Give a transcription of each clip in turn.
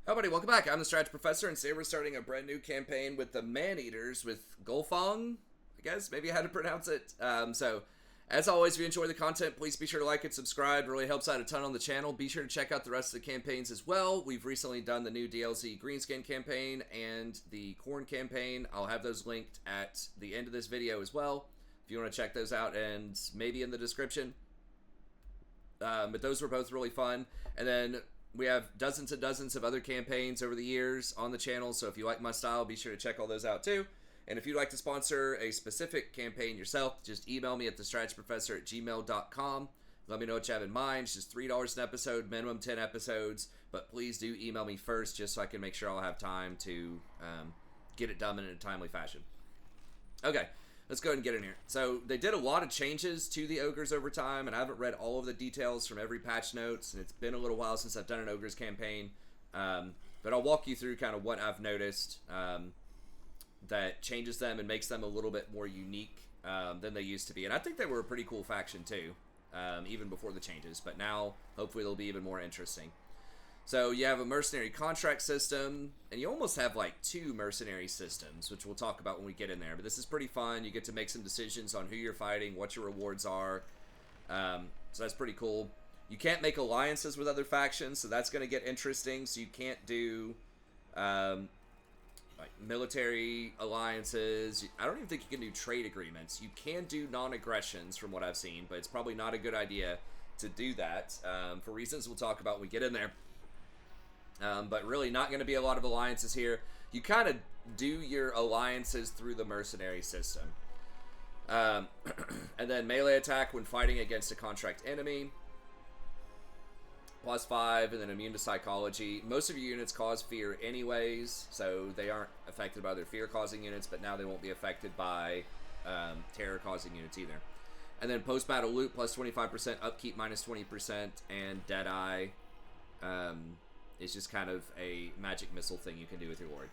Hi, buddy. Welcome back. I'm the Strategy Professor, and today we're starting a brand new campaign with the Man-Eaters with Golgfag, I guess, maybe how to pronounce it. As always, if you enjoy the content, please be sure to like and subscribe. It really helps out a ton on the channel. Be sure to check out the rest of the campaigns as well. We've recently done the new DLC Greenskin campaign and the Corn campaign. I'll have those linked at the end of this video as well, if you want to check those out, and maybe in the description. But those were both really fun. And then we have dozens and dozens of other campaigns over the years on the channel, so if you like my style, be sure to check all those out too. And if you'd like to sponsor a specific campaign yourself, just email me at thestrategyprofessor@gmail.com. Let me know what you have in mind. It's just $3 an episode, minimum 10 episodes, but please do email me first just so I can make sure I'll have time to get it done in a timely fashion. Okay. Let's go ahead and get in here. So they did a lot of changes to the Ogres over time, and I haven't read all of the details from every patch notes, and it's been a little while since I've done an Ogres campaign. But I'll walk you through kind of what I've noticed that changes them and makes them a little bit more unique than they used to be. And I think they were a pretty cool faction too, even before the changes. But now, hopefully, they'll be even more interesting. So you have a mercenary contract system, and you almost have like two mercenary systems, which we'll talk about when we get in there. But this is pretty fun. You get to make some decisions on who you're fighting, what your rewards are. So that's pretty cool. You can't make alliances with other factions, so that's going to get interesting. So you can't do like military alliances. I don't even think you can do trade agreements. You can do non-aggressions from what I've seen, but it's probably not a good idea to do that for reasons we'll talk about when we get in there. But really not going to be a lot of alliances here. You kind of do your alliances through the mercenary system. And then melee attack when fighting against a contract enemy. +5, and then immune to psychology. Most of your units cause fear anyways, so they aren't affected by their fear-causing units, but now they won't be affected by terror-causing units either. And then post-battle loot, +25%, upkeep -20%, and Deadeye. It's just kind of a magic missile thing you can do with your ward.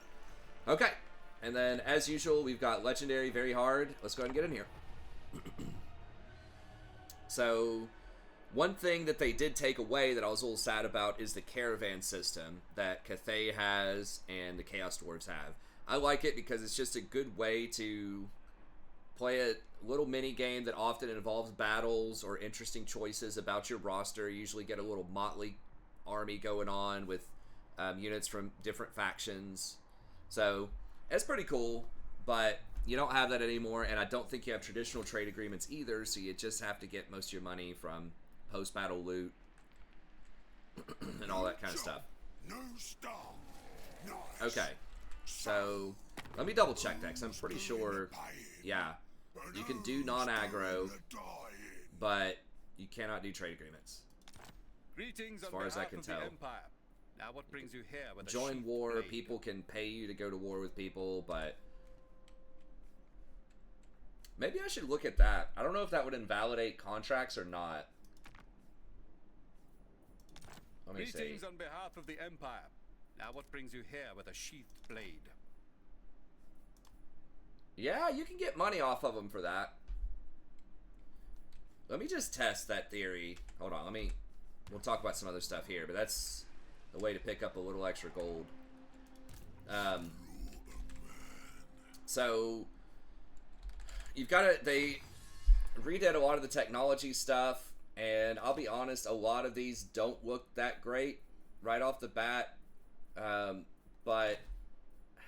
Okay, and then as usual, we've got legendary, very hard. Let's go ahead and get in here. So, one thing that they did take away that I was a little sad about is the caravan system that Cathay has and the Chaos Dwarves have. I like it because it's just a good way to play a little mini game that often involves battles or interesting choices about your roster. You usually get a little motley army going on with units from different factions. So it's pretty cool, but you don't have that anymore, and I don't think you have traditional trade agreements either, so you just have to get most of your money from post-battle loot and all that kind of stuff. Okay, so let me double check that, because I'm pretty sure, yeah, you can do non-aggro, but you cannot do trade agreements. Greetings as far as I can tell. Empire. Now what brings you here with join war, people can pay you to go to war with people, but maybe I should look at that. I don't know if that would invalidate contracts or not. Let me see. Greetings on behalf of the Empire. Now what brings you here with a sheathed blade? Yeah, you can get money off of them for that. Let me just test that theory. Hold on, we'll talk about some other stuff here, but that's a way to pick up a little extra gold. So you've got they redid a lot of the technology stuff, and I'll be honest, a lot of these don't look that great right off the bat. But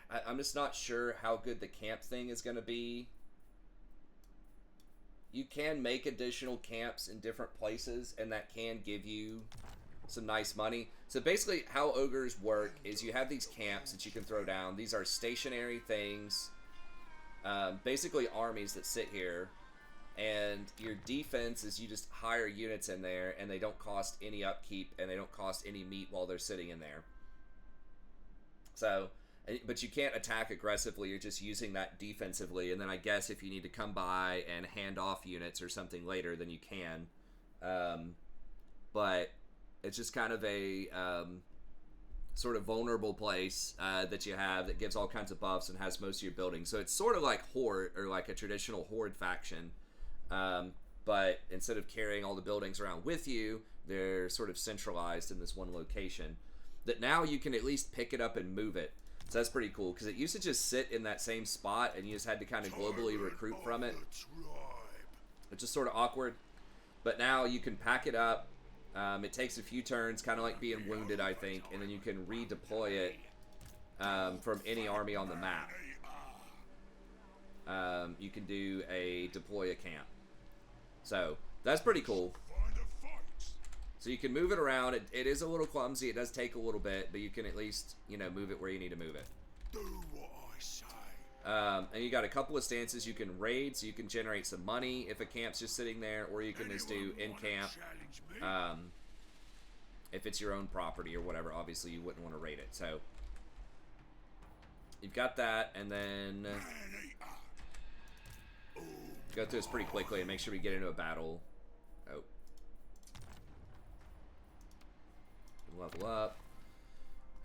I'm just not sure how good the camp thing is going to be. You can make additional camps in different places, and that can give you some nice money. So basically how ogres work is you have these camps that you can throw down. These are stationary things, basically armies that sit here, and your defense is you just hire units in there, and they don't cost any upkeep, and they don't cost any meat while they're sitting in there. So, but you can't attack aggressively, you're just using that defensively, and then I guess if you need to come by and hand off units or something later, then you can. But it's just kind of a sort of vulnerable place that you have that gives all kinds of buffs and has most of your buildings. So it's sort of like Horde, or like a traditional Horde faction. But instead of carrying all the buildings around with you, they're sort of centralized in this one location. that now you can at least pick it up and move it. So that's pretty cool, because it used to just sit in that same spot and you just had to kind of globally recruit from it, which is sort of awkward. But now you can pack it up. It takes a few turns, kind of like being wounded, I think, and then you can redeploy it from any army on the map. You can do a deploy a camp. So that's pretty cool. So you can move it around. It is a little clumsy. It does take a little bit, but you can at least, you know, move it where you need to move it. Do what I say. And you got a couple of stances you can raid, so you can generate some money if a camp's just sitting there, or you can just do in camp. If it's your own property or whatever, obviously you wouldn't want to raid it. So you've got that, and then go through this pretty quickly and make sure we get into a battle. Oh. Level up.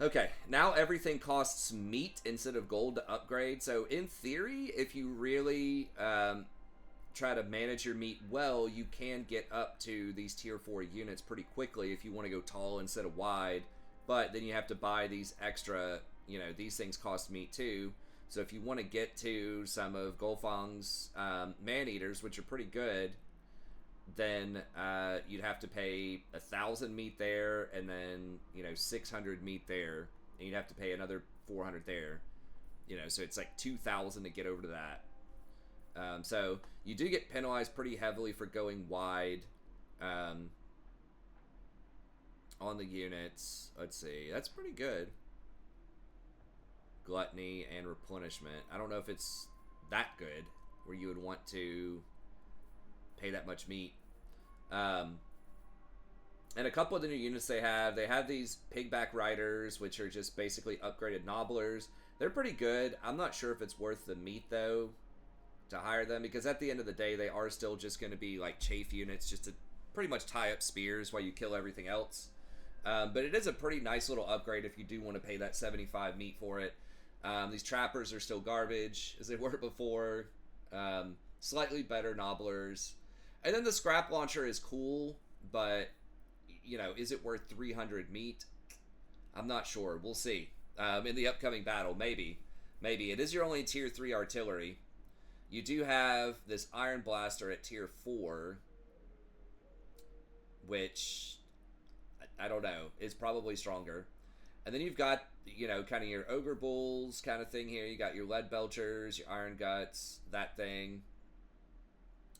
Okay, now everything costs meat instead of gold to upgrade. So in theory, if you really try to manage your meat well, you can get up to these tier 4 units pretty quickly if you want to go tall instead of wide. But then you have to buy these extra, you know, these things cost meat too. So if you want to get to some of Golgfag's man-eaters, which are pretty good, then you'd have to pay 1,000 meat there, and then, you know, 600 meat there, and you'd have to pay another 400 there. You know, so it's like 2,000 to get over to that. So you do get penalized pretty heavily for going wide on the units. Let's see, that's pretty good. Gluttony and replenishment. I don't know if it's that good where you would want to pay that much meat. And a couple of the new units they have these pigback riders, which are just basically upgraded nobblers. They're pretty good. I'm not sure if it's worth the meat though to hire them, because at the end of the day they are still just going to be like chafe units just to pretty much tie up spears while you kill everything else. But it is a pretty nice little upgrade if you do want to pay that 75 meat for it. These trappers are still garbage as they were before. Slightly better nobblers. And then the scrap launcher is cool, but, you know, is it worth 300 meat? I'm not sure. We'll see. In the upcoming battle, maybe. Maybe. It is your only tier 3 artillery. You do have this Iron Blaster at tier 4, which, I don't know, is probably stronger. And then you've got, you know, kind of your Ogre Bulls kind of thing here. You got your Lead Belchers, your Iron Guts, that thing.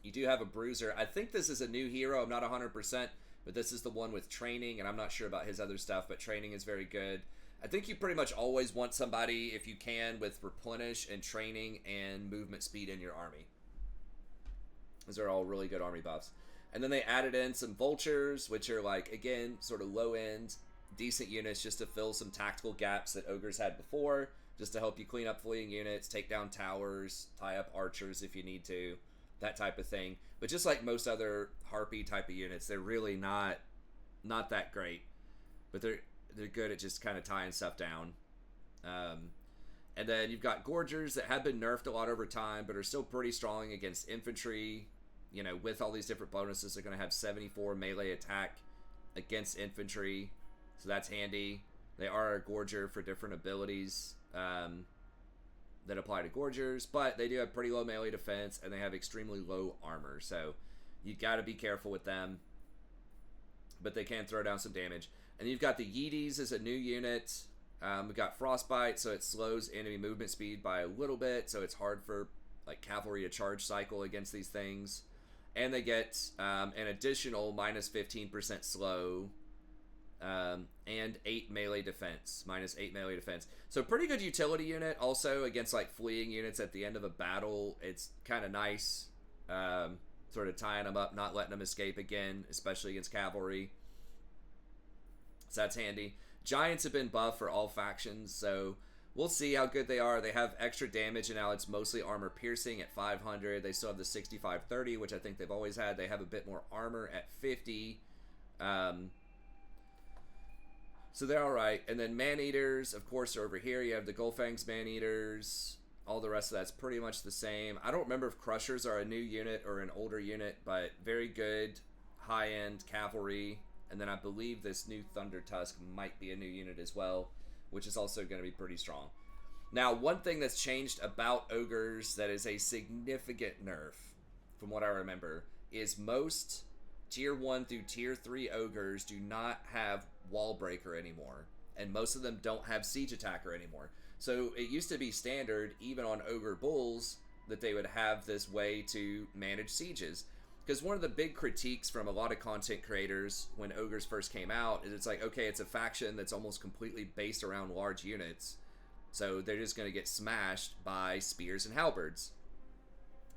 You do have a Bruiser. I think this is a new hero. I'm not 100%, but this is the one with training, and I'm not sure about his other stuff, but training is very good. I think you pretty much always want somebody, if you can, with replenish and training and movement speed in your army. Those are all really good army buffs. And then they added in some vultures, which are like, again, sort of low end, decent units just to fill some tactical gaps that ogres had before, just to help you clean up fleeing units, take down towers, tie up archers if you need to, that type of thing. But just like most other harpy type of units, they're really not that great, but they're good at just kind of tying stuff down. And then you've got Gorgers that have been nerfed a lot over time, but are still pretty strong against infantry. You know, with all these different bonuses, they're going to have 74 melee attack against infantry, so that's handy. They are a Gorger for different abilities that apply to Gorgers, but they do have pretty low melee defense, and they have extremely low armor, so you got to be careful with them, but they can throw down some damage. And you've got the Yeeties as a new unit. We've got Frostbite, so it slows enemy movement speed by a little bit, so it's hard for like cavalry to charge cycle against these things. And they get an additional minus 15% slow and 8 melee defense, minus 8 melee defense. So pretty good utility unit. Also against like fleeing units at the end of a battle, it's kind of nice, sort of tying them up, not letting them escape again, especially against cavalry. So that's handy. Giants have been buffed for all factions, so we'll see how good they are. They have extra damage, and now it's mostly armor piercing at 500. They still have the 65-30, which I think they've always had. They have a bit more armor at 50. So they're alright. And then man-eaters, of course, are over here. You have the Golgfag's man-eaters. All the rest of that's pretty much the same. I don't remember if Crushers are a new unit or an older unit, but very good high-end cavalry. And then I believe this new Thunder Tusk might be a new unit as well, which is also going to be pretty strong. Now, one thing that's changed about ogres that is a significant nerf, from what I remember, is most tier 1 through tier 3 ogres do not have wall breaker anymore, and most of them don't have siege attacker anymore. So it used to be standard, even on ogre bulls, that they would have this way to manage sieges. Because one of the big critiques from a lot of content creators when ogres first came out is it's like, okay, it's a faction that's almost completely based around large units, so they're just going to get smashed by spears and halberds.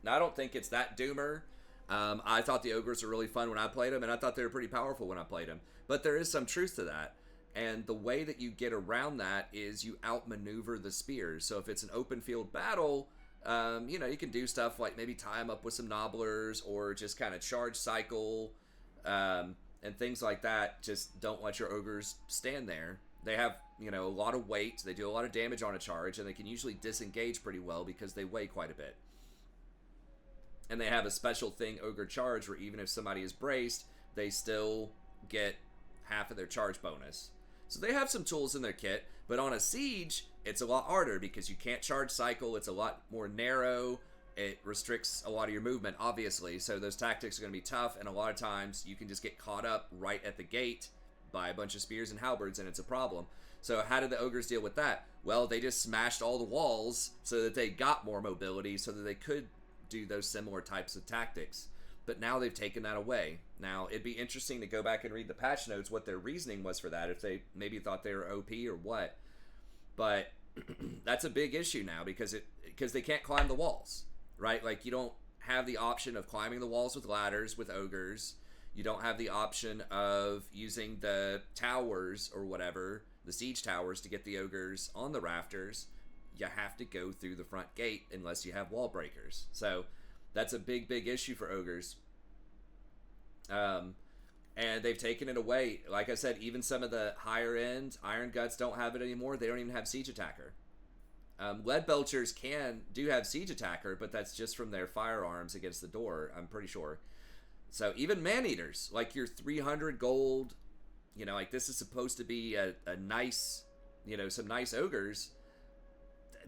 Now, I don't think it's that doomer. I thought the ogres were really fun when I played them, and I thought they were pretty powerful when I played them. But there is some truth to that. And the way that you get around that is you outmaneuver the spears. So if it's an open field battle, you know, you can do stuff like maybe tie them up with some nobblers or just kind of charge cycle and things like that. Just don't let your ogres stand there. They have, you know, a lot of weight. They do a lot of damage on a charge, and they can usually disengage pretty well because they weigh quite a bit. And they have a special thing, Ogre Charge, where even if somebody is braced, they still get half of their charge bonus. So they have some tools in their kit, but on a siege, it's a lot harder because you can't charge cycle. It's a lot more narrow. It restricts a lot of your movement, obviously. So those tactics are going to be tough, and a lot of times you can just get caught up right at the gate by a bunch of spears and halberds, and it's a problem. So how did the ogres deal with that? Well, they just smashed all the walls so that they got more mobility so that they could do those similar types of tactics. But now they've taken that away. Now, it'd be interesting to go back and read the patch notes, what their reasoning was for that, if they maybe thought they were OP or what. But that's a big issue now because they can't climb the walls, right? Like, you don't have the option of climbing the walls with ladders with ogres. You don't have the option of using the towers or whatever, the siege towers, to get the ogres on the rafters. You have to go through the front gate unless you have wall breakers. So that's a big, big issue for ogres. And they've taken it away. Like I said, even some of the higher end Iron Guts don't have it anymore. They don't even have Siege Attacker. Lead Belchers do have Siege Attacker, but that's just from their firearms against the door, I'm pretty sure. So even Man-Eaters, like your 300 gold, you know, like this is supposed to be a nice, you know, some nice ogres.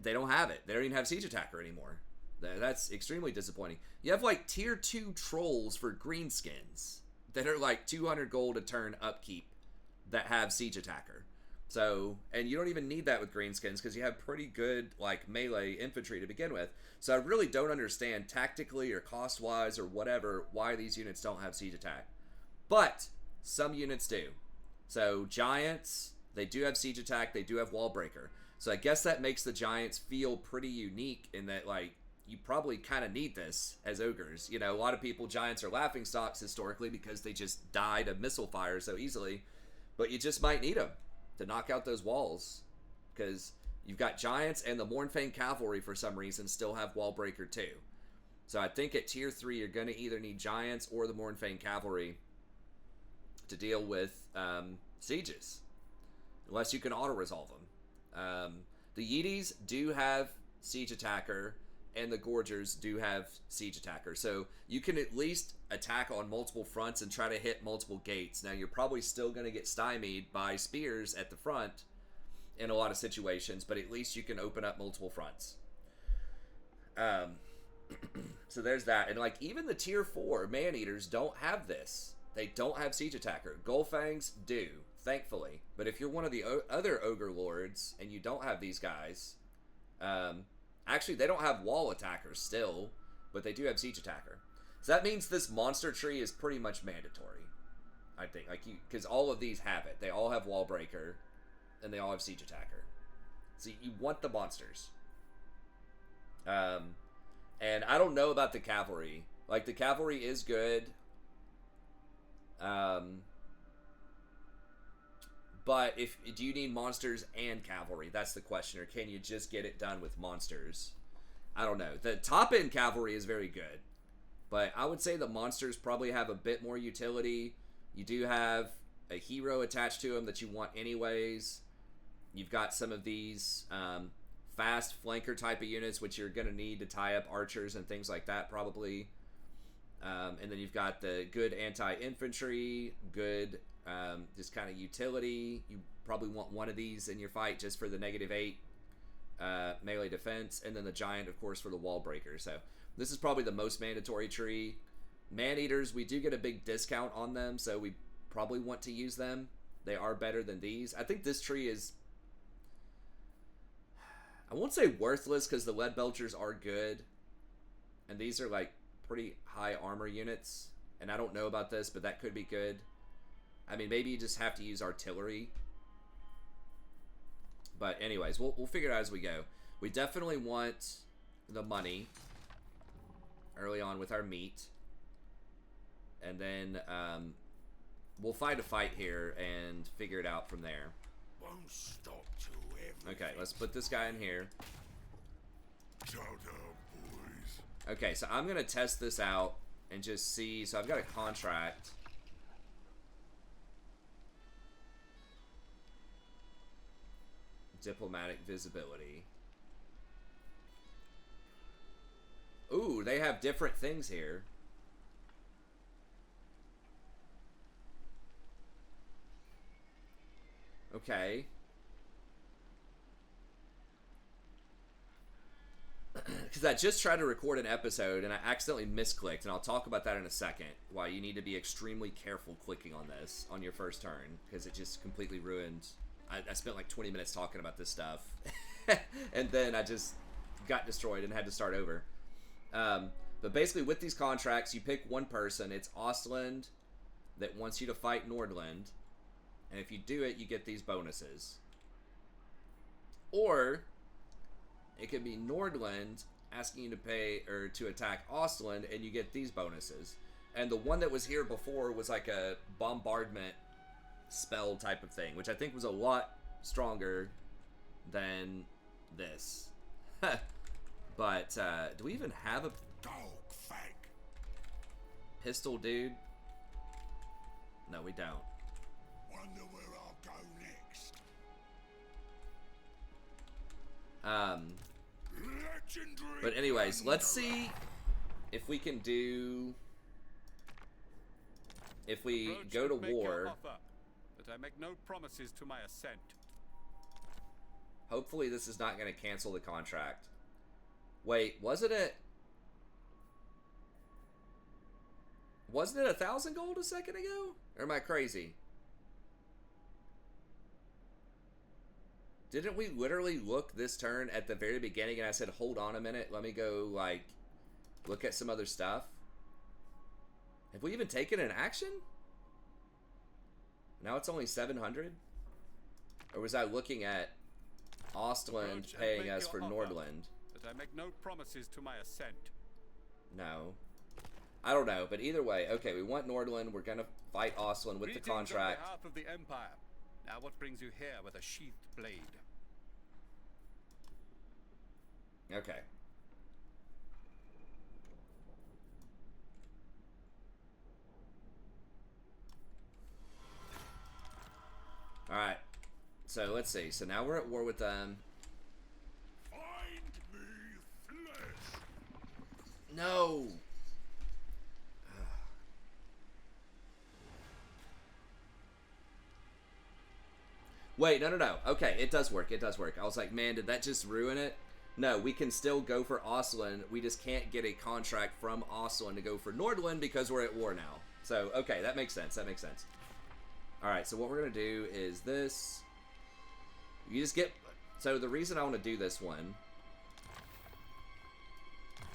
They don't have it. They don't even have Siege Attacker anymore. That's extremely disappointing. You have like tier 2 trolls for greenskins that are like 200 gold a turn upkeep that have Siege Attacker. So, and you don't even need that with greenskins because you have pretty good like melee infantry to begin with. So I really don't understand tactically or cost-wise or whatever why these units don't have Siege Attack. But some units do. So Giants, they do have Siege Attack, they do have Wall Breaker. So I guess that makes the Giants feel pretty unique in that, like, you probably kind of need this as ogres. You know, a lot of people, Giants are laughingstocks historically because they just die to missile fire so easily. But you just might need them to knock out those walls. Because you've got Giants and the Mournfang Cavalry for some reason still have Wall Breaker too. So I think at tier 3 you're going to either need Giants or the Mournfang Cavalry to deal with sieges. Unless you can auto-resolve them. The Yeeties do have Siege Attacker, and the Gorgers do have Siege Attacker. So you can at least attack on multiple fronts and try to hit multiple gates. Now, you're probably still going to get stymied by spears at the front in a lot of situations, but at least you can open up multiple fronts. So there's that. And, like, even the tier 4 Man-Eaters don't have this. They don't have Siege Attacker. Golgfangs do, thankfully. But if you're one of the other Ogre Lords and you don't have these guys... actually, they don't have Wall Attackers still, but they do have Siege Attacker. So that means this monster tree is pretty much mandatory, I think. Like, because all of these have it. They all have Wall Breaker, and they all have Siege Attacker. So you want the monsters. And I don't know about the Cavalry. Like, the Cavalry is good. But do you need monsters and cavalry? That's the question. Or can you just get it done with monsters? I don't know. The top end cavalry is very good, but I would say the monsters probably have a bit more utility. You do have a hero attached to them that you want anyways. You've got some of these fast flanker type of units, which you're going to need to tie up archers and things like that probably. And then you've got the good anti-infantry, good Just kind of utility. You probably want one of these in your fight just for the -8 melee defense, and then the giant, of course, for the wall breaker. So this is probably the most mandatory tree. Man-eaters, we do get a big discount on them, so we probably want to use them. They are better than these. I think this tree is, I won't say worthless because the lead belchers are good, and these are like pretty high armor units, and I don't know about this, but that could be good. I mean, maybe you just have to use artillery. But anyways, we'll figure it out as we go. We definitely want the money early on with our meat. And then we'll fight a fight here and figure it out from there. Won't stop till Okay, let's put this guy in here. Shut up, boys. Okay, so I'm going to test this out and just see. So I've got a contract. Diplomatic visibility. Ooh, they have different things here. Okay. Because I just tried to record an episode and I accidentally misclicked, and I'll talk about that in a second. Why you need to be extremely careful clicking on this on your first turn, because it just completely ruined. I spent like 20 minutes talking about this stuff, and then I just got destroyed and had to start over. But basically, with these contracts, you pick one person. It's Ostland that wants you to fight Nordland, and if you do it, you get these bonuses. Or it could be Nordland asking you to pay or to attack Ostland, and you get these bonuses. And the one that was here before was like a bombardment spell type of thing, which I think was a lot stronger than this. But do we even have a Golgfag. pistol, dude? No, we don't. Wonder where I'll go next. Legendary. But anyways, let's see if we can do. If we Road go to should make your war, offer, but I make no promises to my assent. hopefully this is not going to cancel the contract. Wait, wasn't it 1,000 gold a second ago? Or am I crazy? Didn't we literally look this turn at the very beginning and I said, hold on a minute, let me go, like, look at some other stuff? Have we even taken an action? Now it's only 700? Or was I looking at Ostland Road paying make us your for offer, Nordland? But I make no promises to my assent. No. I don't know, but either way, okay, we want Nordland, we're gonna fight Ostland with the Greetings contract. on behalf of the Empire. Now what brings you here with a sheathed blade? Okay. Alright. So let's see. So now we're at war with them. Find me flesh. No! Wait, no. Okay, it does work. It does work. I was like, man, did that just ruin it? No, we can still go for Ostland. We just can't get a contract from Ostland to go for Nordland because we're at war now. So, okay, that makes sense. That makes sense. Alright, so what we're going to do is this. You just get... So the reason I want to do this one...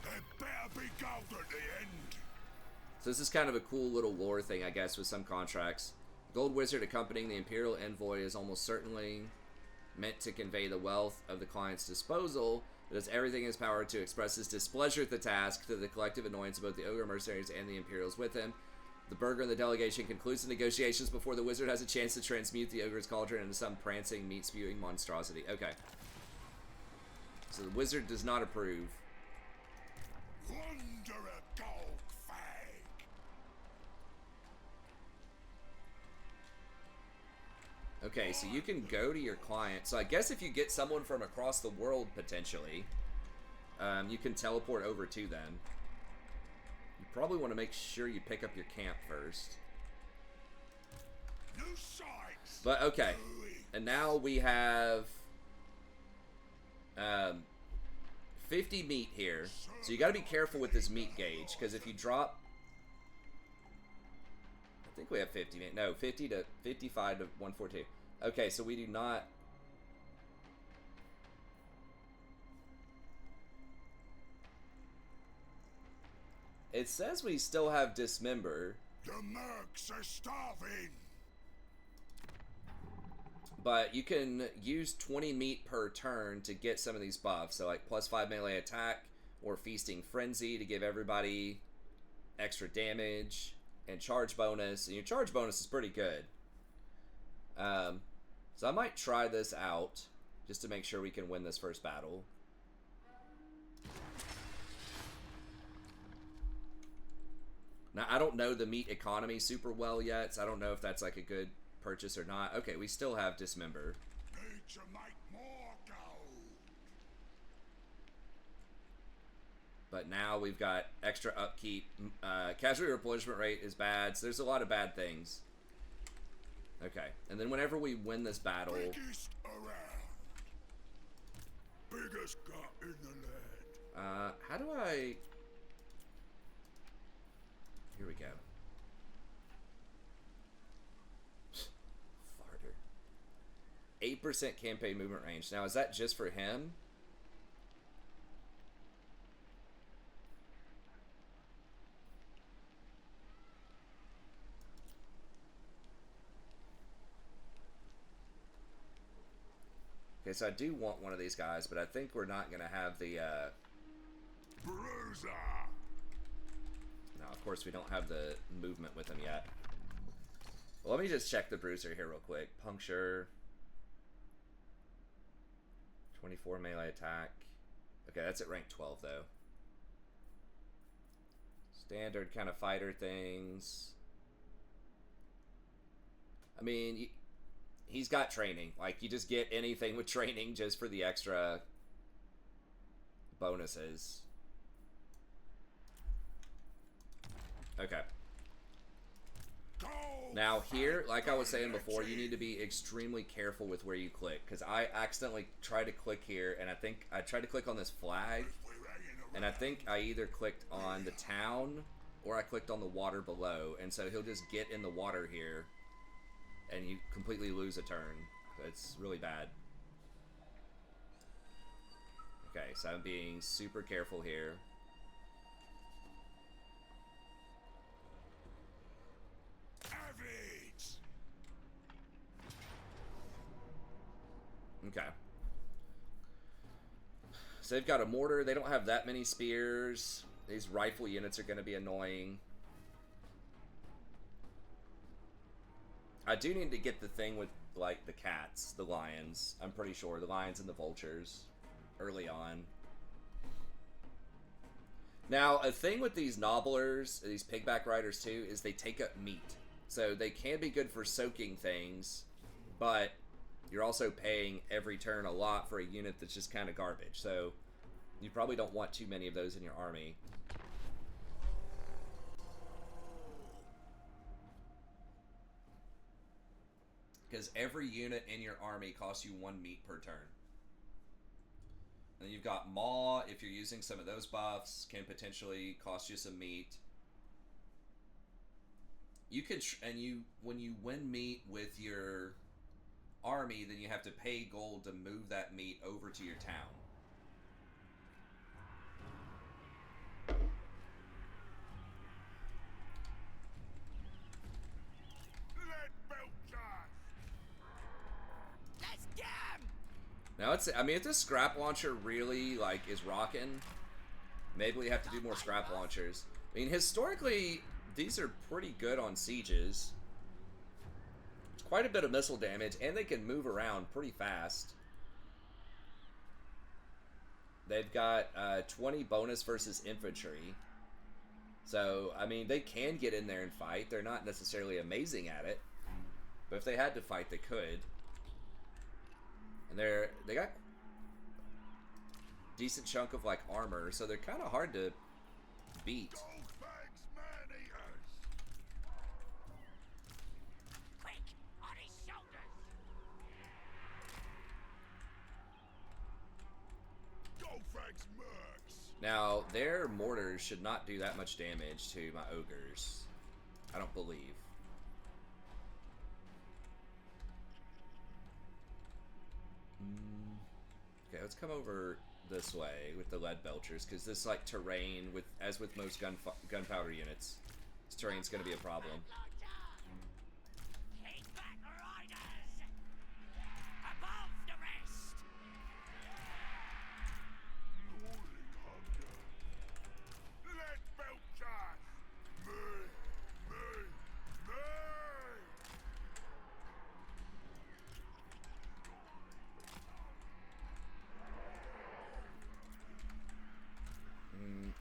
There better be gold at the end. So this is kind of a cool little lore thing, I guess, with some contracts. Gold Wizard accompanying the Imperial Envoy is almost certainly meant to convey the wealth of the client's disposal, but does everything in his power to express his displeasure at the task, to the collective annoyance of both the Ogre mercenaries and the Imperials with him. The burgher and the delegation concludes the negotiations before the wizard has a chance to transmute the Ogre's cauldron into some prancing, meat-spewing monstrosity. Okay. So the wizard does not approve. Wonder a Golgfag. Okay, so you can go to your client. So I guess if you get someone from across the world, potentially, you can teleport over to them. You probably want to make sure you pick up your camp first. New sights. But okay, and now we have 50 meat here, so you got to be careful with this meat gauge, because if you drop, I think we have 50 meat. No, 50 to 55 to 142. Okay, so we do not. It says we still have dismember. The mercs are starving. But you can use 20 meat per turn to get some of these buffs. So like +5 melee attack or feasting frenzy to give everybody extra damage and charge bonus. And your charge bonus is pretty good. So I might try this out just to make sure we can win this first battle. Now, I don't know the meat economy super well yet, so I don't know if that's like a good purchase or not. Okay, we still have dismember. Need to make more gold. But now we've got extra upkeep. Casualty replenishment rate is bad, so there's a lot of bad things. Okay, and then whenever we win this battle... Biggest around. Biggest gut in the land. how do I... Here we go. Farter. 8% campaign movement range. Now, is that just for him? Okay, so I do want one of these guys, but I think we're not going to have the, Bruiser. No, of course we don't have the movement with him yet. Well, let me just check the bruiser here real quick. Puncture. 24 melee attack. Okay, that's at rank 12, though. Standard kind of fighter things. I mean... He's got training. Like, you just get anything with training just for the extra bonuses. Okay. Now here, like I was saying before, you need to be extremely careful with where you click. Because I accidentally tried to click here, and I think I tried to click on this flag. And I think I either clicked on the town, or I clicked on the water below. And so he'll just get in the water here. And you completely lose a turn. It's really bad. Okay, so I'm being super careful here. Okay. So they've got a mortar. They don't have that many spears. These rifle units are going to be annoying. I do need to get the thing with, like, the cats, the lions. I'm pretty sure. The lions and the vultures early on. Now, a thing with these nobblers, these pigback riders too, is they take up meat. So they can be good for soaking things, but you're also paying every turn a lot for a unit that's just kind of garbage. So you probably don't want too many of those in your army. Because every unit in your army costs you 1 meat per turn. And then you've got Maw, if you're using some of those buffs, can potentially cost you some meat. You could, when you win meat with your army, then you have to pay gold to move that meat over to your town. Now it's, I mean, if this scrap launcher really, like, is rocking, maybe we have to do more scrap launchers. I mean, historically, these are pretty good on sieges. It's quite a bit of missile damage, and they can move around pretty fast. They've got 20 bonus versus infantry. So, I mean, they can get in there and fight. They're not necessarily amazing at it. But if they had to fight, they could. And they got decent chunk of, like, armor, so they're kind of hard to beat. Golgfag's man-eaters. Now, their mortars should not do that much damage to my ogres. I don't believe. Okay, let's come over this way with the lead belchers, because this like terrain, with as with most gunpowder units, this terrain's going to be a problem.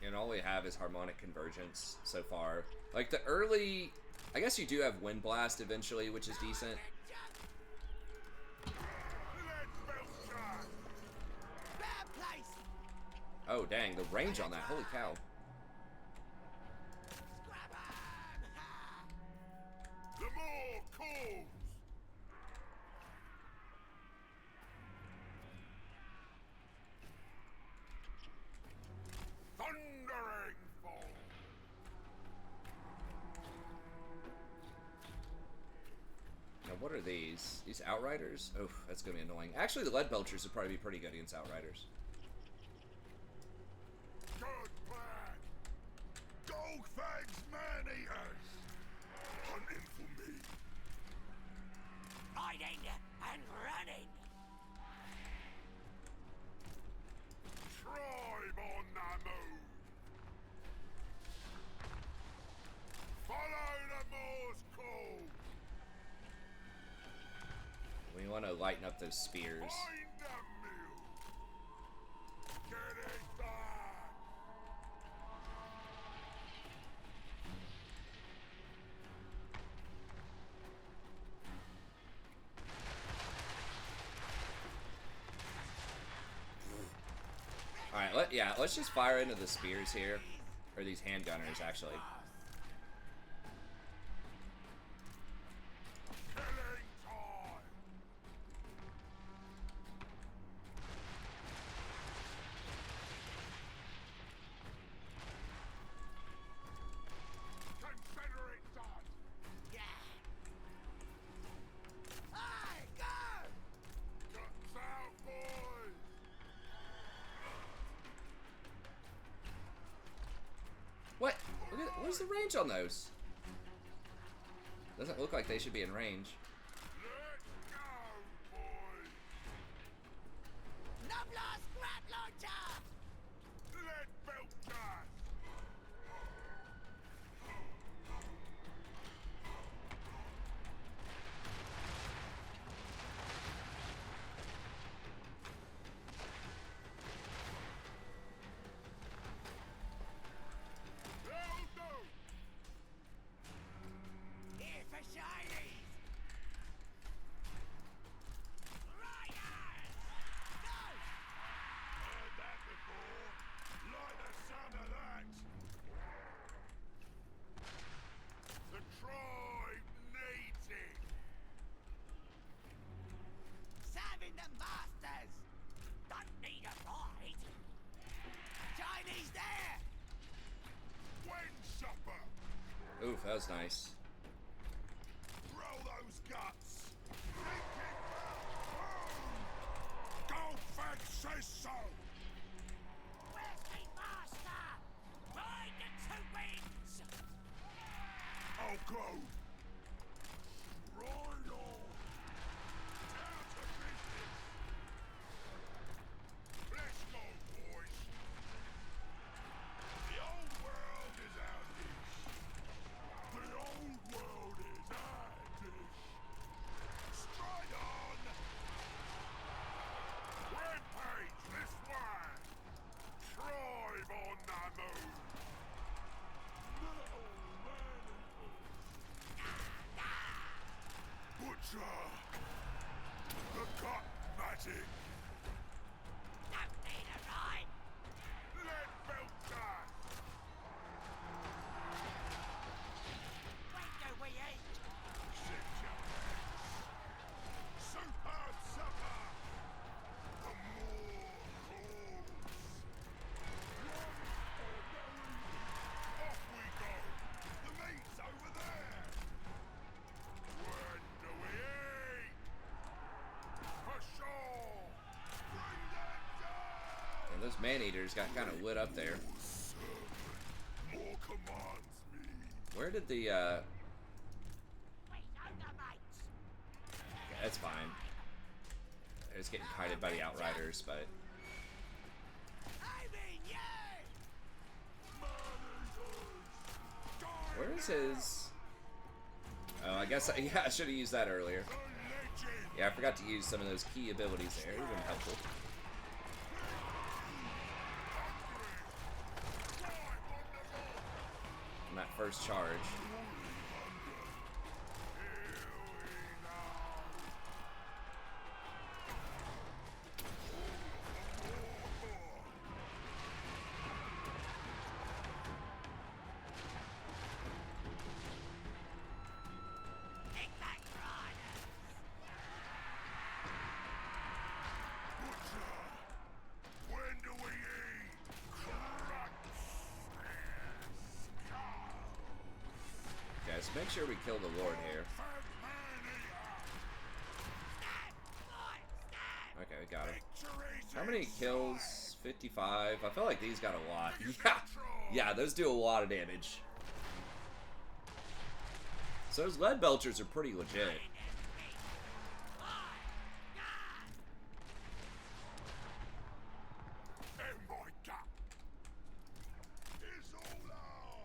And all we have is harmonic convergence so far. Like the early, I guess you do have wind blast eventually, which is decent. Oh dang, the range on that, holy cow. The more calls. Thundering fall. Now what are these? These outriders? Oh, that's gonna be annoying. Actually, the lead belchers would probably be pretty good against outriders. Good plan. Golgfag's man-eaters. Hunting for me. Hiding and running. Tribe on the move. Follow the Moor's call. We want to lighten up those spears. Find the mill. Get it back. Alright, yeah, let's just fire into the spears here. Or these handgunners, actually. Killing time. Consider it done. Yeah. Hey, go! Guts out, boys. What? Look at, where's the range on those? Doesn't look like they should be in range. Let's go, boys. Nublar scrap launcher! Lead belchers. They'll do. Here for shinies! Riders! Go! Heard that before. Like the sound of that. The tribe needs it. Serving the masters! Don't need a ride! Chinese there! Wind supper. Oof, that was nice. Roll those guts. Think it. Boom. Golgfag says so. Where's the master? Ride the two wings! I'll go. Right on. Down to business. Let's go, boys. The old world is our niche. The old Those man-eaters got kind of lit up there. More commands me. Where did the, We know the mates. okay, that's fine. They're just getting kited by the Outriders, but... I mean you. Where is his... Oh, I guess, yeah, I should have used that earlier. Yeah, I forgot to use some of those key abilities there. It would have been helpful. On that first charge. Take back riders. When do we eat? Okay, so make sure we kill the Lord here. Okay, we got him. How many kills? 55. I feel like these got a lot. Yeah, yeah, those do a lot of damage. So those lead belchers are pretty legit.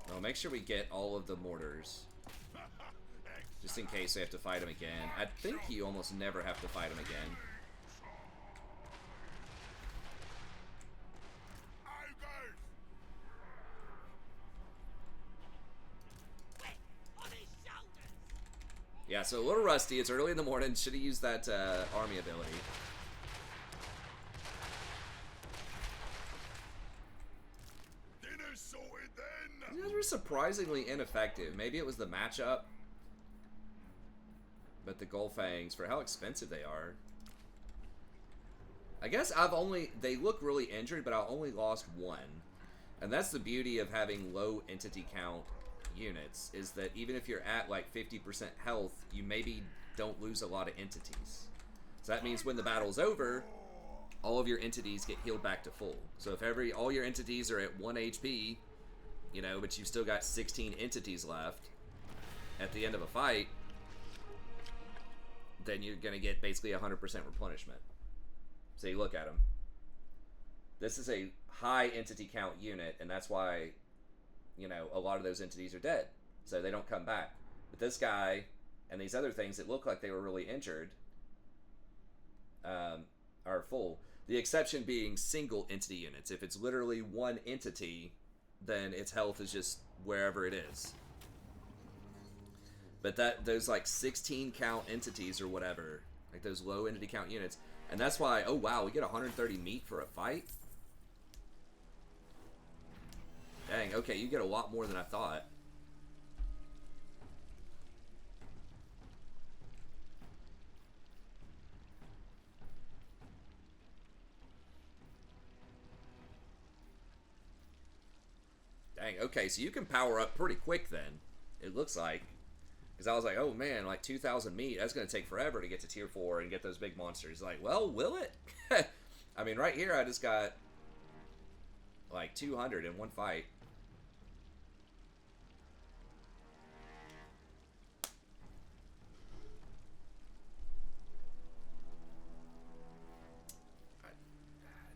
Well, make sure we get all of the mortars. Just in case we have to fight him again. I think you almost never have to fight him again. Yeah, so a little rusty. It's early in the morning. Should have used that army ability. Dinner's sorted then. These were surprisingly ineffective. Maybe it was the matchup. But the Golgfags, for how expensive they are. I guess they look really injured, but I only lost one. And that's the beauty of having low entity count units, is that even if you're at like 50% health, you maybe don't lose a lot of entities. So that means when the battle's over, all of your entities get healed back to full. So if all your entities are at 1 HP, you know, but you've still got 16 entities left at the end of a fight, then you're going to get basically 100% replenishment. So you look at them. This is a high entity count unit, and that's why, you know, a lot of those entities are dead. So they don't come back. But this guy and these other things that look like they were really injured are full. The exception being single entity units. If it's literally one entity, then its health is just wherever it is. But those like 16 count entities or whatever, like those low entity count units, and that's why, oh wow, we get 130 meat for a fight? Dang, okay, you get a lot more than I thought. Dang, okay, so you can power up pretty quick then, it looks like. Because I was like, oh man, like 2,000 meat, that's going to take forever to get to tier 4 and get those big monsters. Like, well, will it? I mean, right here I just got like 200 in one fight.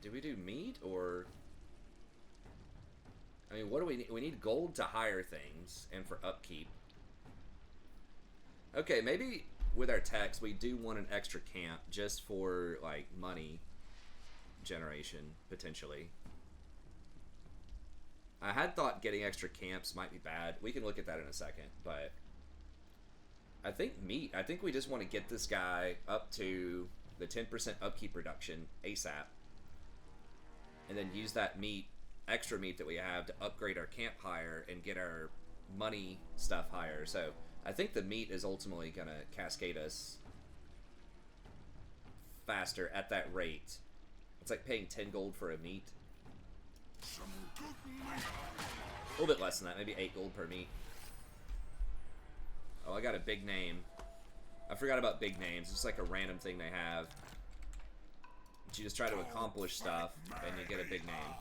Do we do meat or... I mean, what do we need? We need gold to hire things and for upkeep. Okay, maybe with our techs, we do want an extra camp just for, like, money generation, potentially. I had thought getting extra camps might be bad. We can look at that in a second, but I think meat. I think we just want to get this guy up to the 10% upkeep reduction ASAP. And then use that meat, extra meat that we have, to upgrade our camp higher and get our money stuff higher. So I think the meat is ultimately going to cascade us faster at that rate. It's like paying 10 gold for a meat. A little bit less than that, maybe 8 gold per meat. Oh, I got a big name. I forgot about big names. It's like a random thing they have. you just try to accomplish stuff, and you get a big name.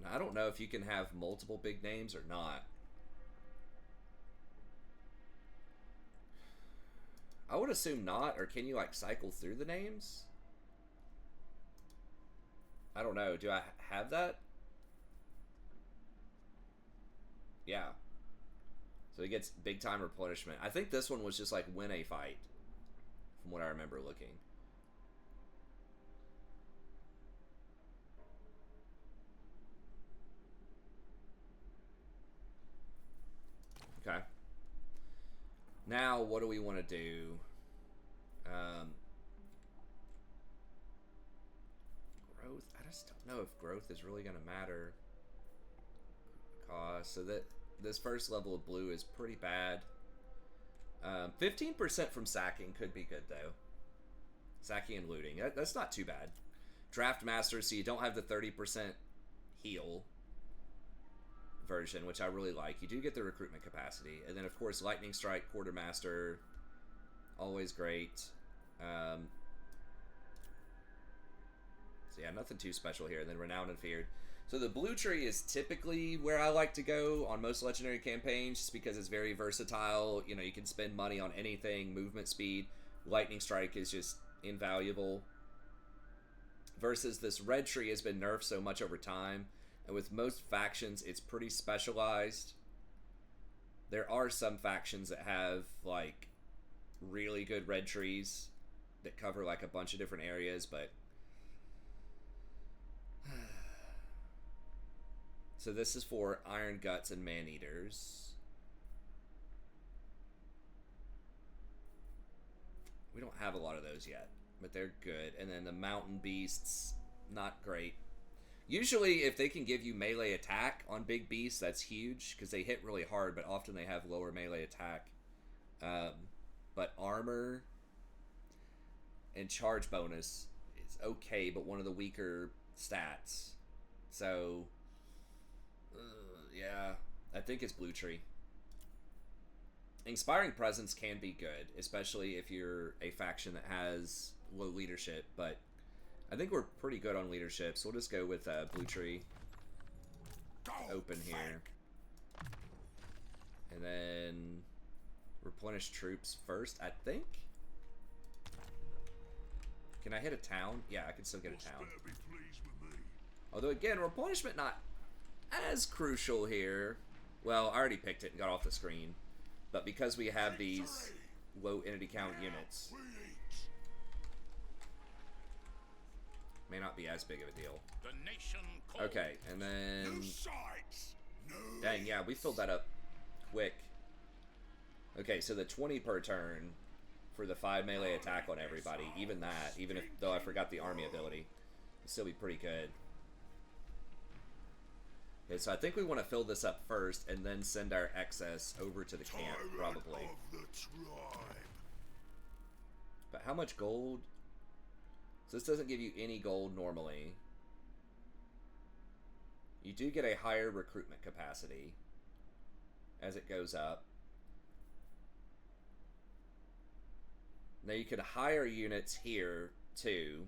Now, I don't know if you can have multiple big names or not. I would assume not, or can you like cycle through the names? I don't know. Do I have that? Yeah. So he gets big time replenishment. I think this one was just like win a fight, from what I remember looking. Okay. Now, what do we want to do? Growth. I just don't know if growth is really going to matter. So that this first level of blue is pretty bad. 15% from sacking could be good though. Sacking and looting. That's not too bad. Draft master, so you don't have the 30% heal version, which I really like. You do get the recruitment capacity, and then of course lightning strike, quartermaster, always great. So yeah, nothing too special here. And then renowned and feared. So the blue tree is typically where I like to go on most legendary campaigns, just because it's very versatile. You know, you can spend money on anything. Movement speed, lightning strike is just invaluable. Versus this red tree has been nerfed so much over time. And with most factions, it's pretty specialized. There are some factions that have, like, really good red trees that cover, like, a bunch of different areas, but... So this is for Iron Guts and Man-Eaters. We don't have a lot of those yet, but they're good. And then the Mountain Beasts, not great. Usually, if they can give you melee attack on big beasts, that's huge, because they hit really hard, but often they have lower melee attack. But armor and charge bonus is okay, but one of the weaker stats. So, yeah, I think it's blue tree. Inspiring presence can be good, especially if you're a faction that has low leadership, but I think we're pretty good on leadership, so we'll just go with blue tree. Open here. And then replenish troops first, I think. Can I hit a town? Yeah, I can still get a town. Although again, replenishment not as crucial here. Well, I already picked it and got off the screen. But because we have these low entity count units, may not be as big of a deal. Okay, and then... Dang, yeah, we filled that up quick. Okay, so the 20 per turn for the 5 melee attack on everybody. Even that, even if, though I forgot the army ability, it'll still be pretty good. Okay, so I think we want to fill this up first and then send our excess over to the camp, probably. But how much gold? So this doesn't give you any gold normally. You do get a higher recruitment capacity as it goes up. Now you can hire units here too,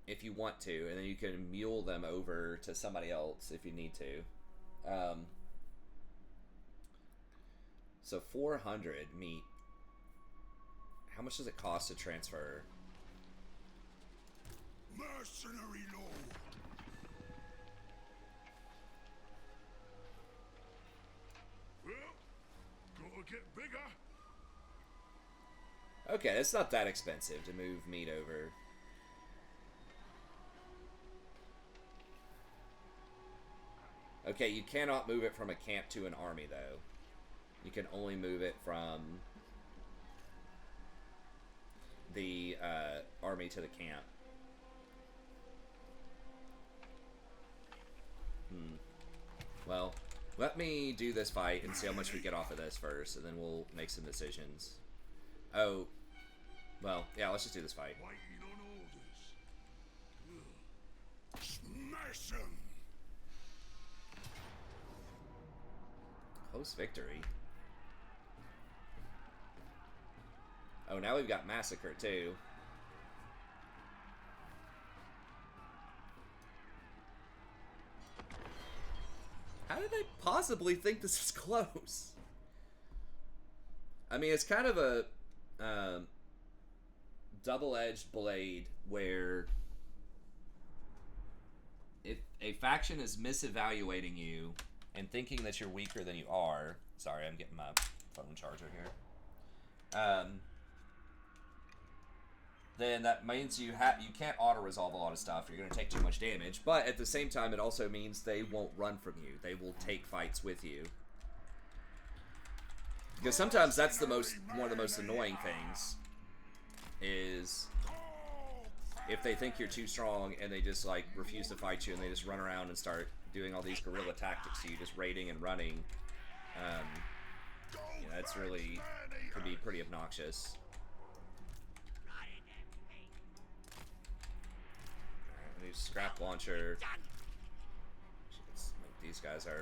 if you want to, and then you can mule them over to somebody else if you need to. So 400 meat. How much does it cost to transfer? Mercenary lord. Well, gotta get bigger. Okay, it's not that expensive to move meat over. Okay, you cannot move it from a camp to an army, though. You can only move it from the army to the camp. Well, let me do this fight and see how much we get off of this first, and then we'll make some decisions. Oh, well, yeah, let's just do this fight. Waiting on orders. Smash 'em. Close victory. Oh, now we've got Massacre, too. How did they possibly think this is close? I mean, it's kind of a double-edged blade where if a faction is misevaluating you and thinking that you're weaker than you are... Sorry, I'm getting my phone charger here. Then that means you can't auto-resolve a lot of stuff. You're going to take too much damage. But at the same time, it also means they won't run from you. They will take fights with you. Because sometimes that's one of the most annoying things. Is if they think you're too strong and they just like refuse to fight you and they just run around and start doing all these guerrilla tactics to you, just raiding and running. Yeah, that's really could be pretty obnoxious. Alright, new scrap launcher. Let's make these guys our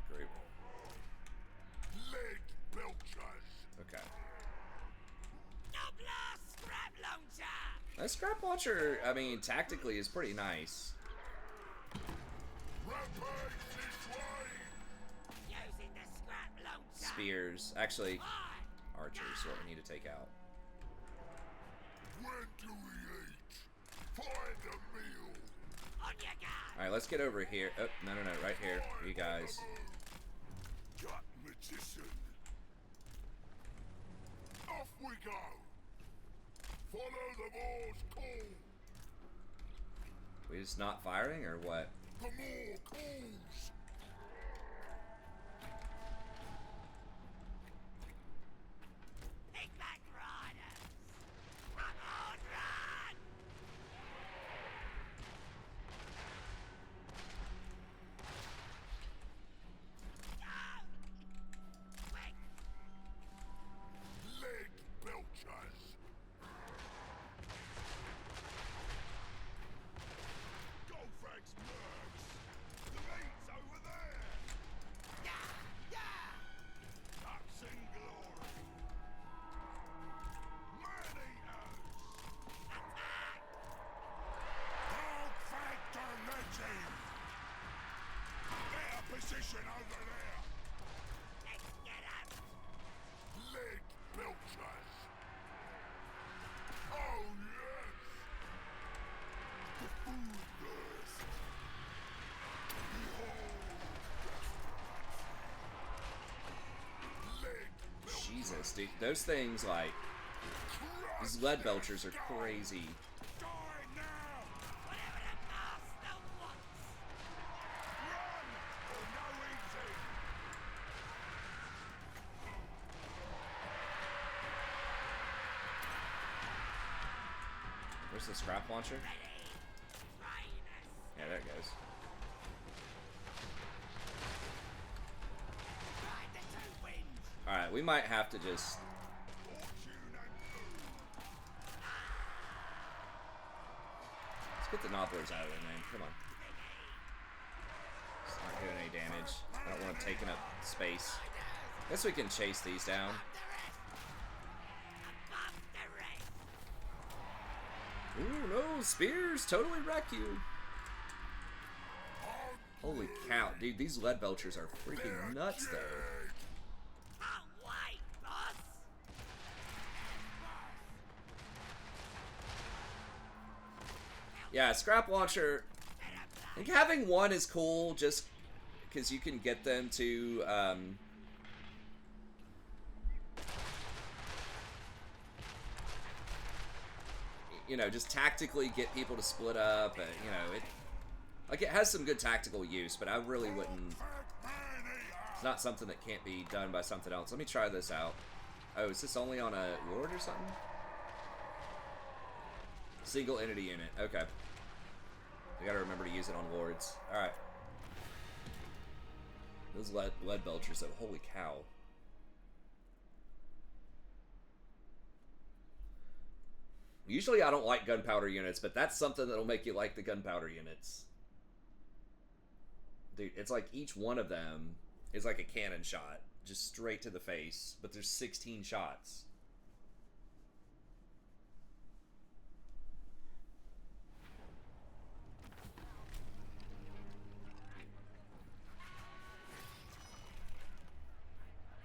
group. Okay. That scrap launcher, I mean, tactically is pretty nice. Spears. Actually, archers is what we need to take out. Alright, let's get over here. Oh, no, right here. You guys. Off we go. Follow the boar's call. We just not firing or what? The more calls. Pigback riders! Come on, run! Go! Quick! Leg belchers. Golgfag's nerves. The mate's over there. Ducks in glory. Man-eaters. Golgfag to legend. Better position over there. Let's get out! Leg belchers. Oh yes. The food thirst. Behold. Leg belchers. Jesus, dude. Those things, like, these lead belchers are crazy. Die now. Whatever the master wants! Run or no easy. Where's the scrap launcher? Ready! Raiders! Yeah, there it goes. Ride the two winds! Alright, we might have to just... Fortune and food. Let's get the nobblers out of there, man. Come on. It's not doing any damage. I don't want them taking up space. Guess we can chase these down. Above the rest! Ooh, no, spears totally wreck you. Holy cow, dude, these lead belchers are freaking nuts, though. Can't wait, boss! Yeah, scrap launcher. I think having one is cool, just because you can get them to, you know, just tactically get people to split up, and, you know, it has some good tactical use, but I really wouldn't, it's not something that can't be done by something else. Let me try this out. Oh, is this only on a lord or something? Single entity unit, okay. We gotta remember to use it on lords. Alright. Those lead belchers, though, holy cow. Usually I don't like gunpowder units, but that's something that'll make you like the gunpowder units. Dude, it's like each one of them is like a cannon shot. just straight to the face, but there's 16 shots.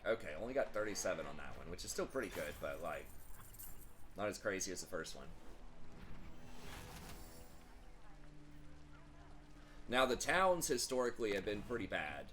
Okay, only got 37 on that one, which is still pretty good, but like, not as crazy as the first one. Now, the towns historically have been pretty bad.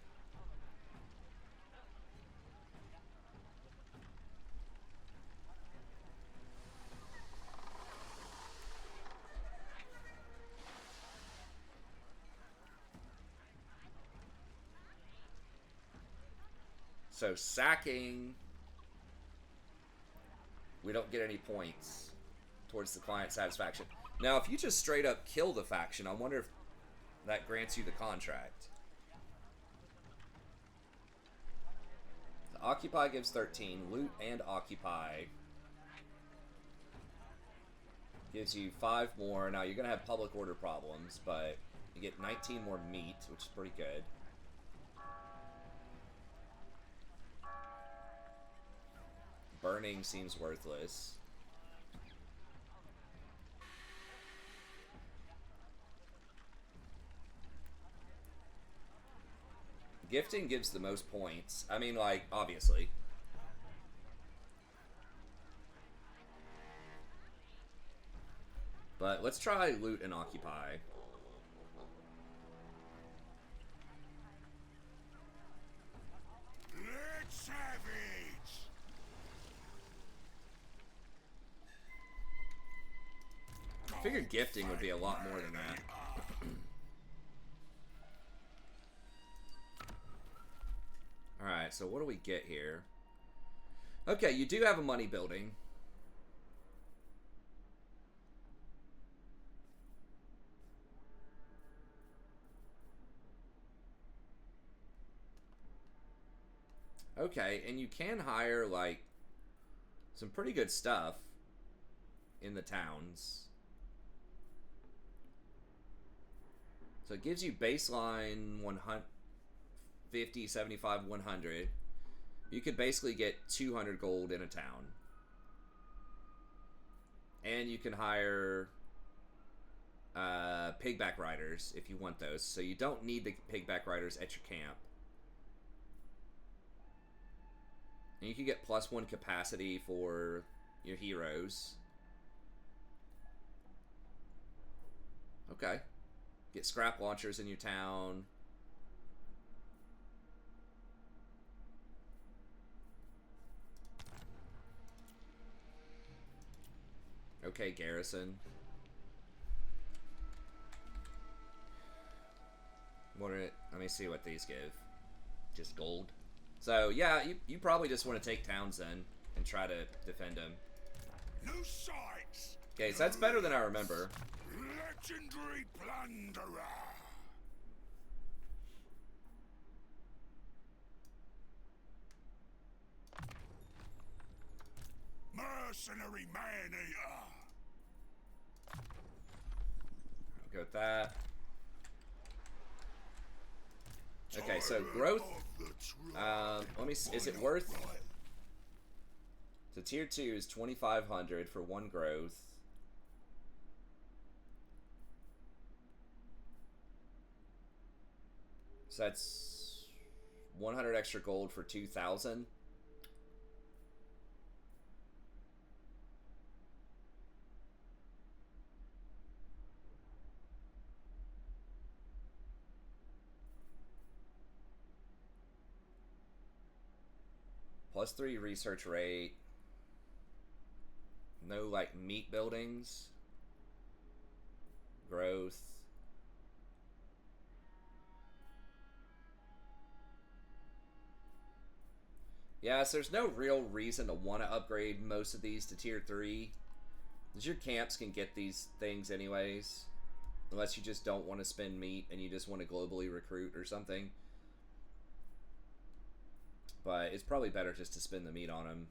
So sacking, we don't get any points towards the client satisfaction. Now, if you just straight up kill the faction, I wonder if that grants you the contract. The occupy gives 13. Loot and occupy gives you 5 more. Now, you're going to have public order problems, but you get 19 more meat, which is pretty good. Burning seems worthless. Gifting gives the most points. I mean, like, obviously. But let's try loot and occupy. Let's have it! I figured gifting would be a lot more than that. Alright, so what do we get here? Okay, you do have a money building. Okay, and you can hire, like, some pretty good stuff in the towns. So it gives you baseline 150, 75, 100. You could basically get 200 gold in a town. And you can hire pigback riders if you want those. So you don't need the pigback riders at your camp. And you can get +1 capacity for your heroes. Okay. Get scrap launchers in your town. Okay, garrison. Let me see what these give. Just gold. So, yeah, you probably just want to take towns then and try to defend them. New sights! Okay, so that's better than I remember. Legendary plunderer! Mercenary man-eater! I'll go with that. Okay, so growth. Let me see. Is it worth? So tier 2 is 2,500 for 1 growth. So that's 100 extra gold for 2,000. +3 research rate. No, like, meat buildings. Growth. Yeah, so there's no real reason to want to upgrade most of these to tier 3. Because your camps can get these things anyways. Unless you just don't want to spend meat and you just want to globally recruit or something. But it's probably better just to spend the meat on them.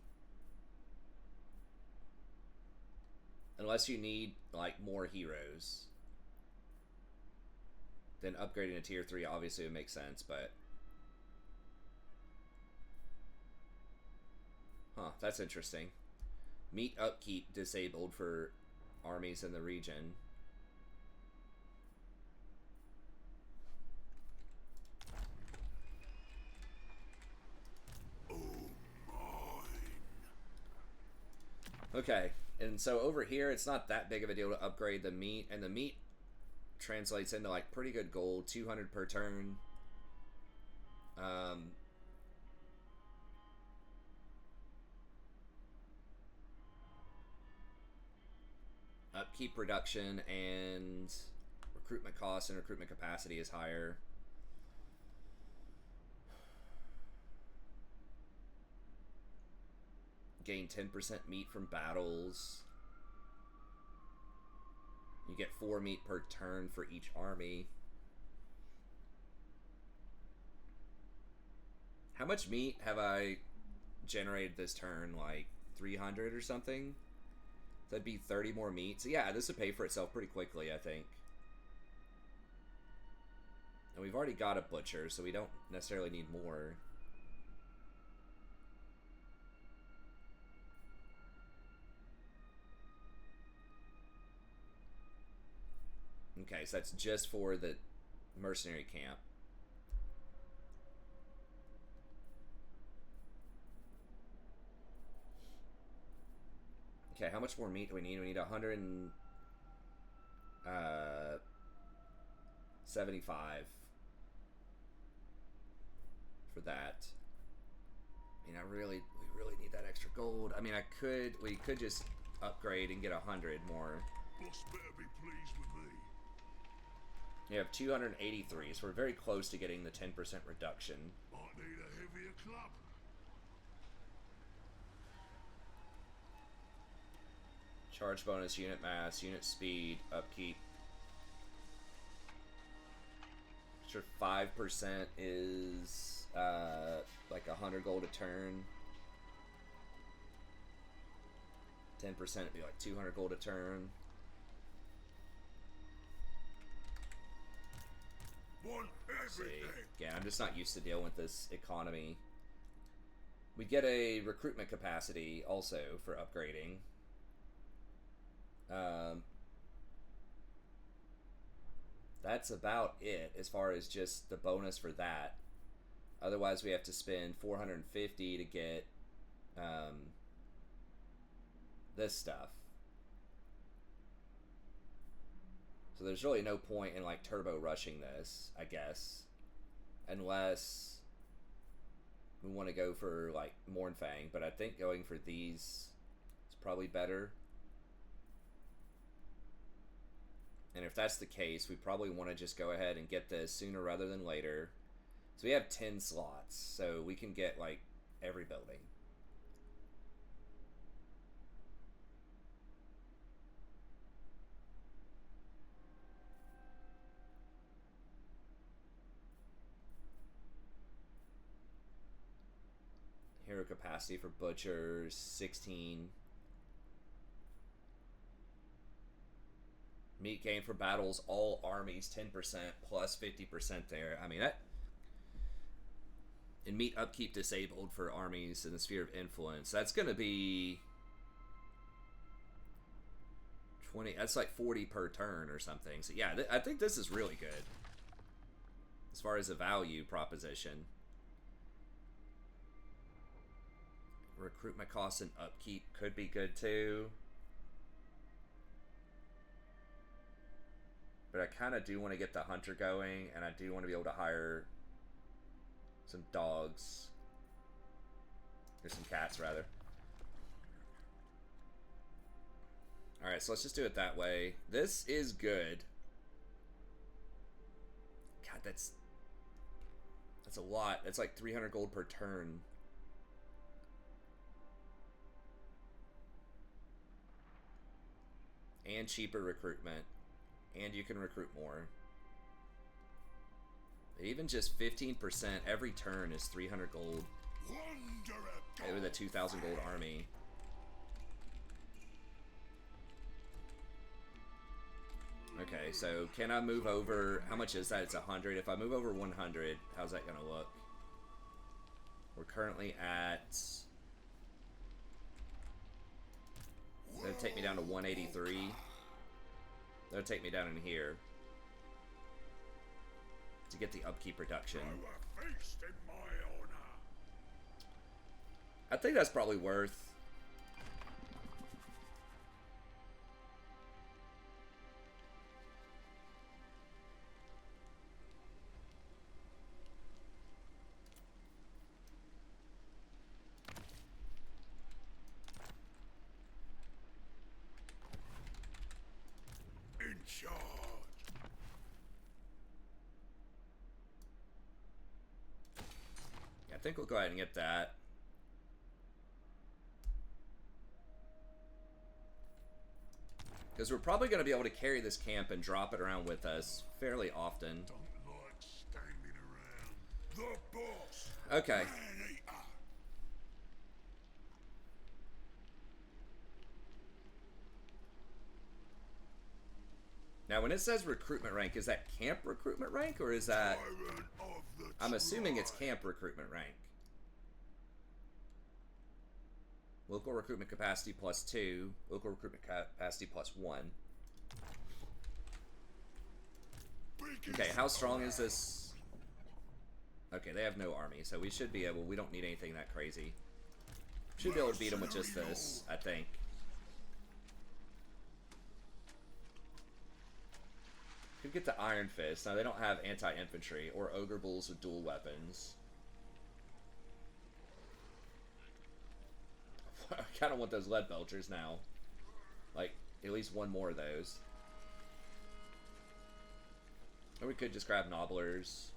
Unless you need, like, more heroes. Then upgrading to tier 3 obviously would make sense, but... that's interesting. Meat upkeep disabled for armies in the region. Okay, and so over here, it's not that big of a deal to upgrade the meat, and the meat translates into like pretty good gold, 200 per turn. Upkeep reduction and recruitment cost and recruitment capacity is higher. Gain 10% meat from battles. You get 4 meat per turn for each army. How much meat have I generated this turn? Like 300 or something? That'd be 30 more meat. So yeah, this would pay for itself pretty quickly, I think. And we've already got a butcher, so we don't necessarily need more. Okay, so that's just for the mercenary camp. Okay, how much more meat do we need? We need 175 for that. I mean, we really need that extra gold. I mean, we could just upgrade and get 100 more. Boss better be pleased with me. You have 283, so we're very close to getting the 10% reduction. Might need a heavier club. Charge bonus, unit mass, unit speed, upkeep. Sure, 5% is like 100 gold a turn. 10% would be like 200 gold a turn. Want everything. Yeah, I'm just not used to dealing with this economy. We get a recruitment capacity also for upgrading. That's about it as far as just the bonus for that. Otherwise, we have to spend 450 to get this stuff. So there's really no point in like turbo rushing this, I guess, unless we want to go for like Mournfang. But I think going for these is probably better. And if that's the case, we probably want to just go ahead and get this sooner rather than later. So we have 10 slots, so we can get like every building. Hero capacity for butchers, 16. Meat gain for battles, all armies, 10% plus 50% there. I mean, that... And meat upkeep disabled for armies in the sphere of influence. That's going to be... 20... That's like 40 per turn or something. So yeah, I think this is really good. As far as a value proposition. Recruitment costs and upkeep could be good too. But I kind of do want to get the hunter going, and I do want to be able to hire some dogs. Or some cats, rather. Alright, so let's just do it that way. This is good. God, that's a lot. That's like 300 gold per turn. And cheaper recruitment. And you can recruit more. Even just 15% every turn is 300 gold. With a 2,000 gold army. Okay, so can I move over? How much is that? It's 100. If I move over 100, how's that gonna look? We're currently at That'll take me down to 183. That'll take me down in here to get the upkeep reduction. I will feast in my honor. I think that's probably worth. In charge. I think we'll go ahead and get that. Because we're probably going to be able to carry this camp and drop it around with us fairly often. Don't like standing around. The boss. Okay. Man-eater. Now, when it says recruitment rank, is that camp recruitment rank, or is that... Tyrant of the I'm assuming it's tribe. camp recruitment rank. Local recruitment capacity +2. Local recruitment capacity +1. Biggest Okay, how strong is this? Okay, they have no army, so we should be able... We don't need anything that crazy. Should be able to beat them with just this, I think. Could get the Iron Fist. Now, they don't have anti-infantry or Ogre Bulls with dual weapons. I kind of want those lead belchers now. Like, at least one more of those. Or we could just grab Nobblers.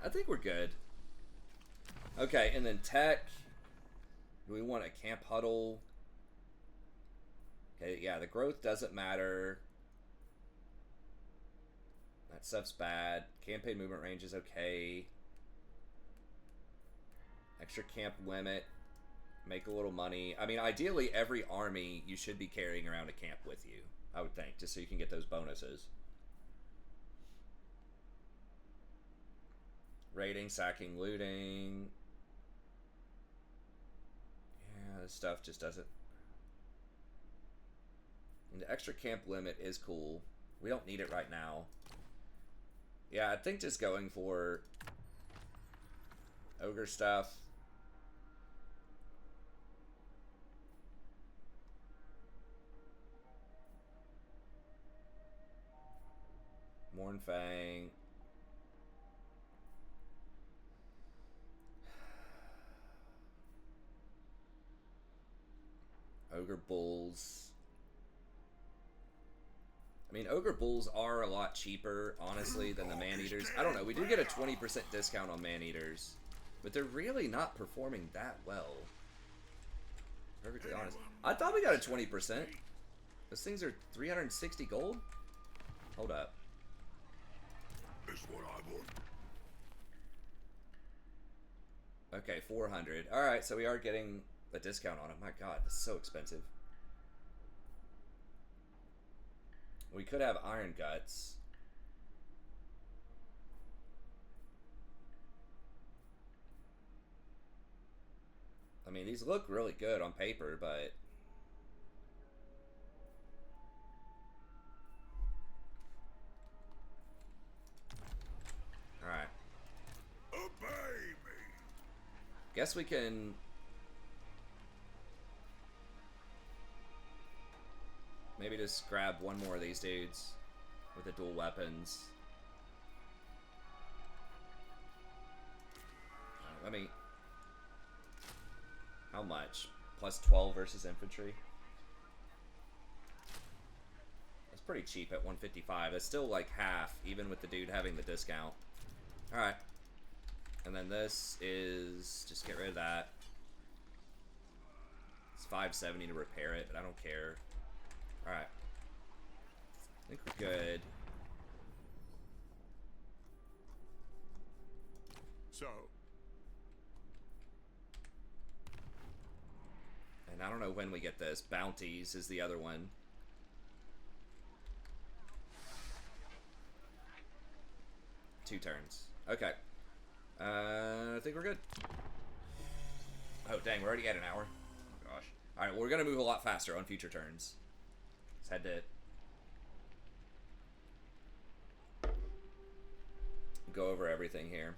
I think we're good. Okay, and then tech. Do we want a camp huddle? Okay, yeah, the growth doesn't matter. That stuff's bad. Campaign movement range is okay. Extra camp limit. Make a little money. I mean, ideally, every army you should be carrying around a camp with you, I would think, just so you can get those bonuses. Raiding, sacking, looting. Yeah, this stuff just doesn't... And the extra camp limit is cool. We don't need it right now. Yeah, I think just going for Ogre stuff. Mournfang. Ogre Bulls. I mean, Ogre Bulls are a lot cheaper, honestly, than the Man-Eaters. I don't know, we do get a 20% discount on Man-Eaters, but they're really not performing that well. Perfectly honest. I thought we got a 20%. Those things are 360 gold? Hold up. Is what I want. Okay, 400. Alright, so we are getting a discount on it. My god, this is so expensive. We could have Iron Guts. I mean, these look really good on paper, but... Alright. Obey me. Guess we can... Maybe just grab one more of these dudes with the dual weapons. Let me... How much? Plus 12 versus infantry? That's pretty cheap at 155. That's still like half, even with the dude having the discount. Alright. And then this is... Just get rid of that. It's 570 to repair it, but I don't care. Alright. I think we're good. So, And I don't know when we get this. Bounties is the other one. Two turns. Okay. I think we're good. Oh, dang, we're already at an hour. Oh, gosh. Alright, well, we're going to move a lot faster on future turns. Let's head to go over everything here.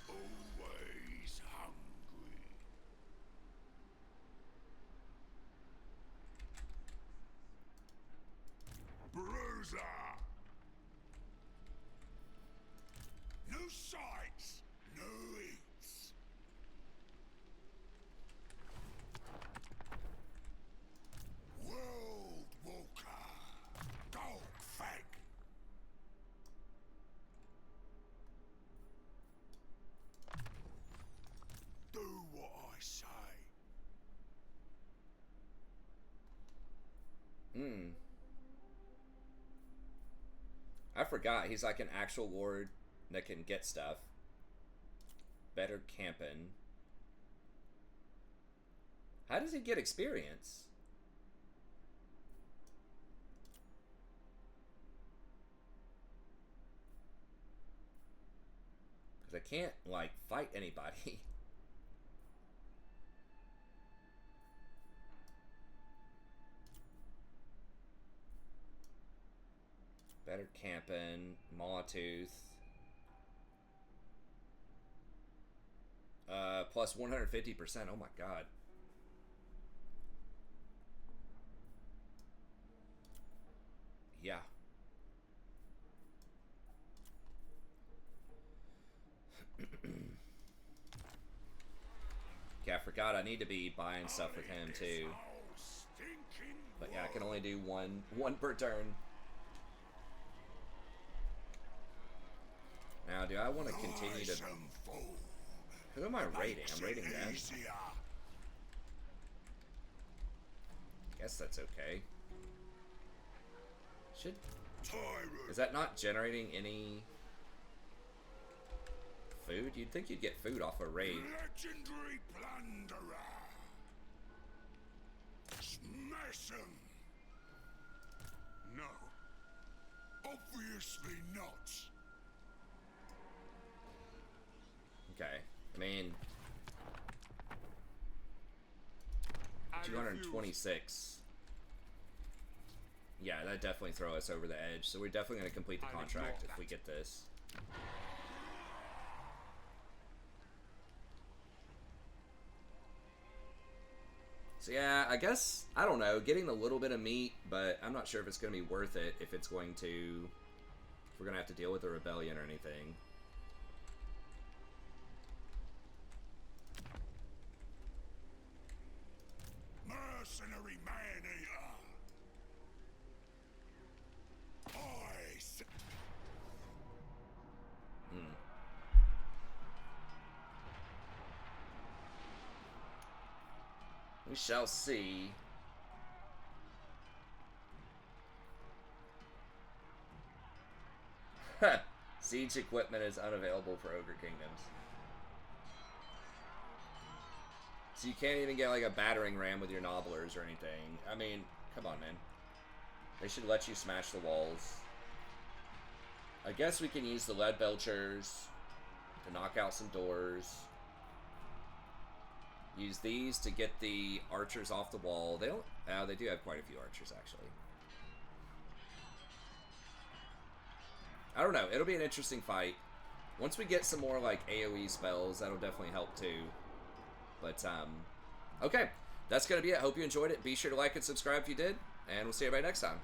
Always hungry. Bruiser. No sights, no eats. World Walker. Golgfag. Do what I say. I forgot he's like an actual lord that can get stuff. Better camping. How does he get experience? Because I can't, like, fight anybody. Better camping, Mawtooth. Plus 150%. Oh my god. Yeah. Yeah, I forgot I need to be buying stuff with him too. But yeah, I can only do one per turn. Now, do I want to continue to... Who am I raiding? I'm raiding them. Guess that's okay. Should... Is that not generating any food? You'd think you'd get food off a raid. Legendary plunderer. Smash him. No. Obviously not. Okay. I mean... 226. Yeah, that definitely throw us over the edge. So we're definitely going to complete the contract if we get this. So yeah, I guess, I don't know, getting a little bit of meat, but I'm not sure if it's going to be worth it, if it's going to, if we're going to have to deal with a rebellion or anything. Mercenary man-eater. Eyes. We shall see. Siege equipment is unavailable for Ogre Kingdoms. So you can't even get like a battering ram with your nobblers or anything. I mean, come on, man. They should let you smash the walls. I guess we can use the lead belchers to knock out some doors. Use these to get the archers off the wall. They don't... they do have quite a few archers, actually. I don't know. It'll be an interesting fight. Once we get some more, like, AoE spells, that'll definitely help, too. But, okay. That's going to be it. Hope you enjoyed it. Be sure to like and subscribe if you did. And we'll see everybody next time.